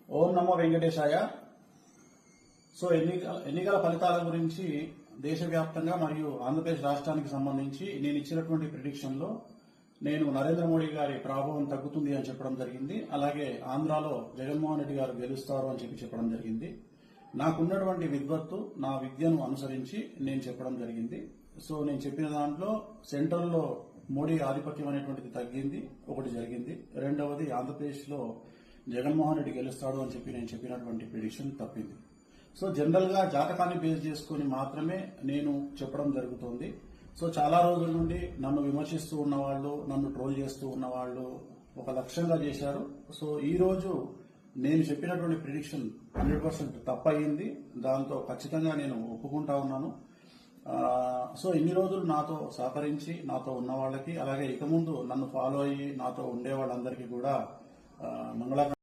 ఓం నమో వెంకటేశాయ. So ఎన్నికల ఫలితాల గురించి దేశవ్యాప్తంగా మరియు ఆంధ్రప్రదేశ్ రాష్ట్రానికి సంబంధించి నేను ఇచ్చినటువంటి ప్రిడిక్షన్ లో నేను నరేంద్ర మోడీ గారి ప్రభావం తగ్గుతుంది అని చెప్పడం జరిగింది. అలాగే ఆంధ్రాలో జగన్మోహన్ రెడ్డి గారు గెలుస్తారు అని చెప్పడం జరిగింది. నాకున్నటువంటి విద్వత్తు, నా విద్యను అనుసరించి నేను చెప్పడం జరిగింది. సో నేను చెప్పిన దాంట్లో సెంట్రల్లో మోడీ ఆధిపత్యం అనేటువంటిది తగ్గింది, ఒకటి జరిగింది. రెండవది ఆంధ్రప్రదేశ్ లో జగన్మోహన్ రెడ్డి గెలుస్తాడు అని నేను చెప్పినటువంటి ప్రిడిక్షన్ తప్పింది. సో జనరల్ గా జాతకాన్ని బేస్ చేసుకుని మాత్రమే నేను చెప్పడం జరుగుతుంది. సో చాలా రోజుల నుండి నన్ను విమర్శిస్తూ ఉన్నవాళ్లు, నన్ను ట్రోల్ చేస్తూ ఉన్నవాళ్లు ఒక లక్ష్యంగా చేశారు. సో ఈ రోజు నేను చెప్పినటువంటి ప్రిడిక్షన్ 100% తప్పయింది. దాంతో ఖచ్చితంగా నేను ఒప్పుకుంటా ఉన్నాను. సో ఇన్ని రోజులు నాతో సహకరించి నాతో ఉన్న వాళ్ళకి, అలాగే ఇక ముందు నన్ను ఫాలో అయ్యి నాతో ఉండే వాళ్ళందరికీ కూడా మంగళ